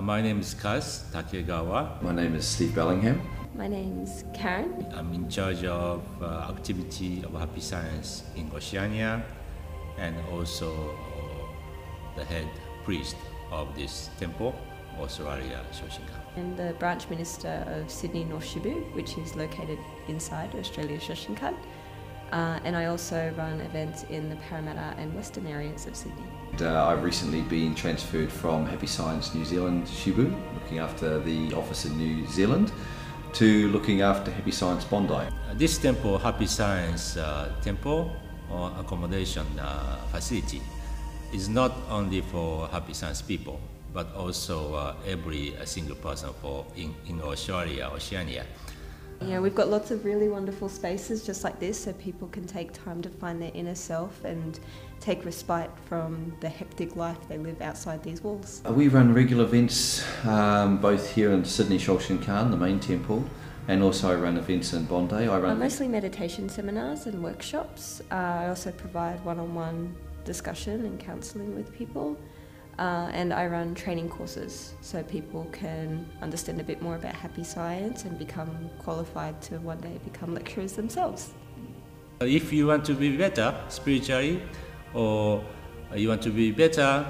My name is Kaz Takegawa. My name is Steve Bellingham. My name's Karen. I'm in charge of activity of Happy Science in Oceania and also the head priest of this temple, Australia, Shoshinkan. I'm the branch minister of Sydney North Shibu, which is located inside Australia, Shoshinkan. And I also run events in the Parramatta and Western areas of Sydney. I've recently been transferred from Happy Science New Zealand Shibu, looking after the office in New Zealand, to looking after Happy Science Bondi. This temple, Happy Science Temple or accommodation facility, is not only for Happy Science people, but also every single person in Australia, Oceania. Yeah, we've got lots of really wonderful spaces just like this so people can take time to find their inner self and take respite from the hectic life they live outside these walls. We run regular events both here in Sydney Shoshinkan, the main temple, and also I run events in Bondi. I run mostly meditation seminars and workshops. I also provide one-on-one discussion and counselling with people. And I run training courses so people can understand a bit more about happy science and become qualified to one day become lecturers themselves. If you want to be better spiritually, or you want to be better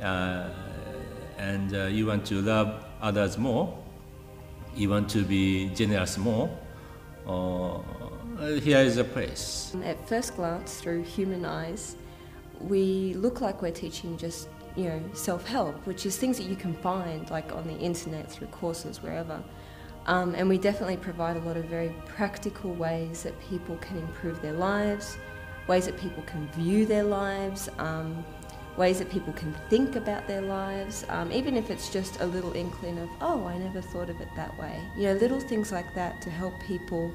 and you want to love others more, you want to be generous more, here is a place. At first glance, through human eyes, we look like we're teaching just self-help, which is things that you can find like on the internet, through courses, wherever. And we definitely provide a lot of very practical ways that people can improve their lives, ways that people can view their lives, ways that people can think about their lives, even if it's just a little inkling of, oh, I never thought of it that way. Little things like that to help people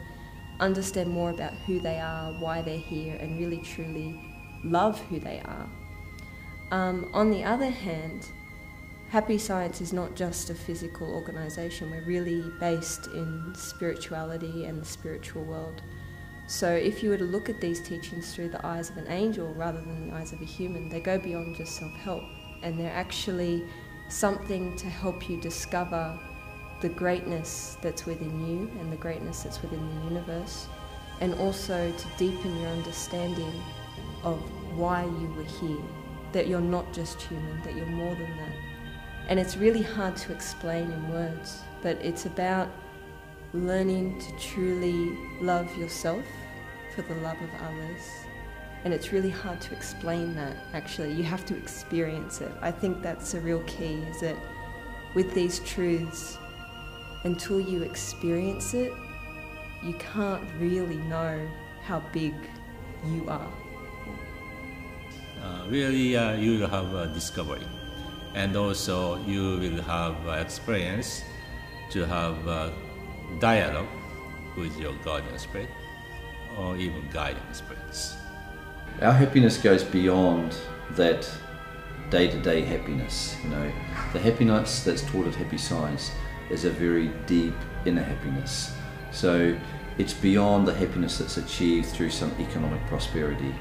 understand more about who they are, why they're here, and really truly love who they are. On the other hand, Happy Science is not just a physical organisation. We're really based in spirituality and the spiritual world. So if you were to look at these teachings through the eyes of an angel rather than the eyes of a human, they go beyond just self-help, and they're actually something to help you discover the greatness that's within you and the greatness that's within the universe, and also to deepen your understanding of why you were here. That you're not just human, that you're more than that. And it's really hard to explain in words, but it's about learning to truly love yourself for the love of others. And it's really hard to explain that, actually. You have to experience it. I think that's a real key, is that with these truths, until you experience it, you can't really know how big you are. Really, you will have a discovery, and also you will have experience to have a dialogue with your guardian spirit or even guiding spirits. Our happiness goes beyond that day-to-day happiness. The happiness that's taught at Happy Science is a very deep inner happiness. So it's beyond the happiness that's achieved through some economic prosperity,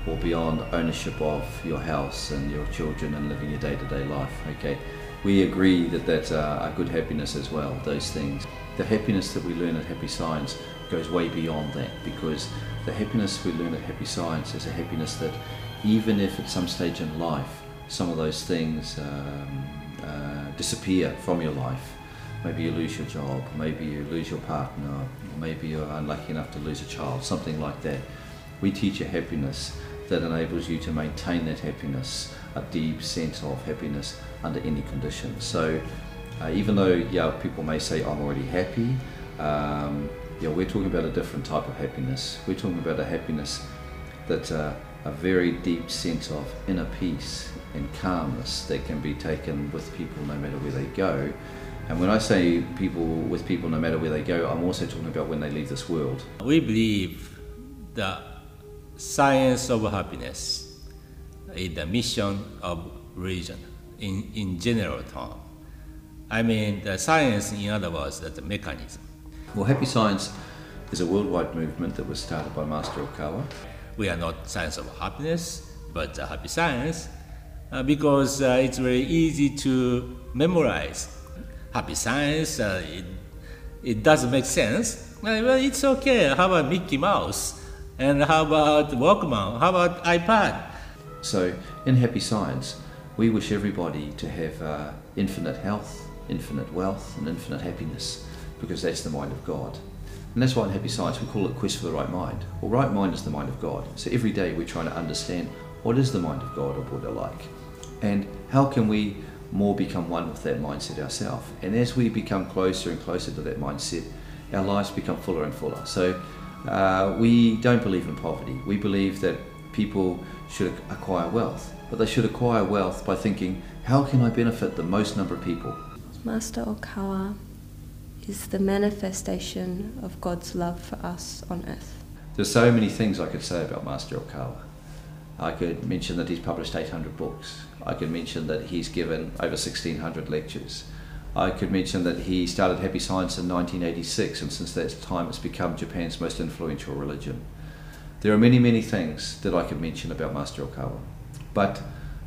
or beyond ownership of your house and your children and living your day-to-day life. Okay, we agree that that's a good happiness as well, those things. The happiness that we learn at Happy Science goes way beyond that, because the happiness we learn at Happy Science is a happiness that even if at some stage in life some of those things disappear from your life, maybe you lose your job, maybe you lose your partner, or maybe you're unlucky enough to lose a child, something like that, we teach a happiness that enables you to maintain that happiness, a deep sense of happiness under any conditions. So even though people may say I'm already happy, we're talking about a different type of happiness. We're talking about a happiness that's a very deep sense of inner peace and calmness that can be taken with people no matter where they go. And when I say with people no matter where they go, I'm also talking about when they leave this world. We believe that science of happiness is the mission of religion in general term. I mean, the science, in other words, that's the mechanism. Well, Happy Science is a worldwide movement that was started by Master Okawa. We are not science of happiness, but Happy Science because it's very easy to memorize. Happy science, it doesn't make sense. Well, it's okay. How about Mickey Mouse? And how about Walkman? How about iPad? So in Happy Science, we wish everybody to have infinite health, infinite wealth, and infinite happiness, because that's the mind of God. And that's why in Happy Science we call it Quest for the Right Mind. Well, right mind is the mind of God. So every day we're trying to understand what is the mind of God or Buddha like, and how can we more become one with that mindset ourselves. And as we become closer and closer to that mindset, our lives become fuller and fuller. So we don't believe in poverty. We believe that people should acquire wealth, but they should acquire wealth by thinking, how can I benefit the most number of people? Master Okawa is the manifestation of God's love for us on earth. There's so many things I could say about Master Okawa. I could mention that he's published 800 books. I could mention that he's given over 1,600 lectures. I could mention that he started Happy Science in 1986, and since that time it's become Japan's most influential religion. There are many, many things that I could mention about Master Okawa, but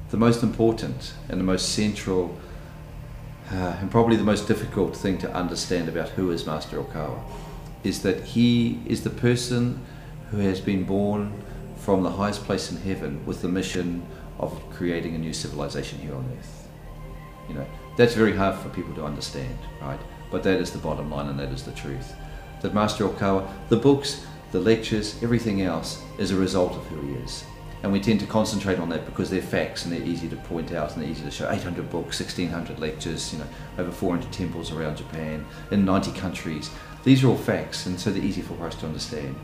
the most important and the most central and probably the most difficult thing to understand about who is Master Okawa is that he is the person who has been born from the highest place in heaven with the mission of creating a new civilization here on earth. You know, that's very hard for people to understand, right? But that is the bottom line, and that is the truth. That Master Okawa, the books, the lectures, everything else is a result of who he is. And we tend to concentrate on that because they're facts and they're easy to point out and they're easy to show. 800 books, 1,600 lectures, you know, over 400 temples around Japan, in 90 countries. These are all facts, and so they're easy for us to understand.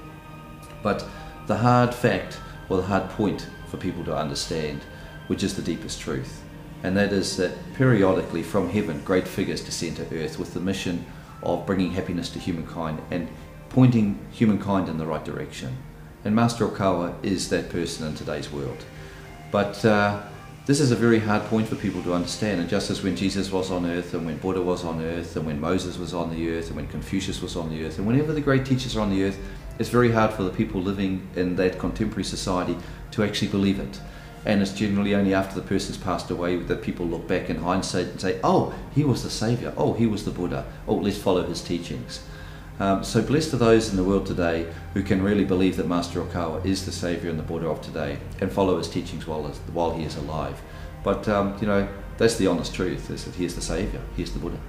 But the hard fact, or the hard point for people to understand, which is the deepest truth, and that is that periodically from heaven great figures descend to earth with the mission of bringing happiness to humankind and pointing humankind in the right direction. And Master Okawa is that person in today's world. But this is a very hard point for people to understand, and just as when Jesus was on earth, and when Buddha was on earth, and when Moses was on the earth, and when Confucius was on the earth, and whenever the great teachers are on the earth, it's very hard for the people living in that contemporary society to actually believe it. And it's generally only after the person's passed away that people look back in hindsight and say, oh, he was the Saviour, oh, he was the Buddha, oh, let's follow his teachings. So blessed are those in the world today who can really believe that Master Okawa is the Saviour and the Buddha of today and follow his teachings while he is alive. But you know, that's the honest truth, is that he is the Saviour, he is the Buddha.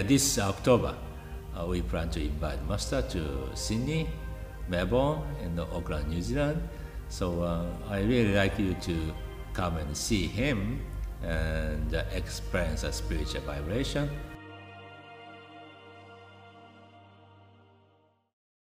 This October we plan to invite Master to Sydney, Melbourne, and Auckland, New Zealand. So I really like you to come and see him and experience a spiritual vibration.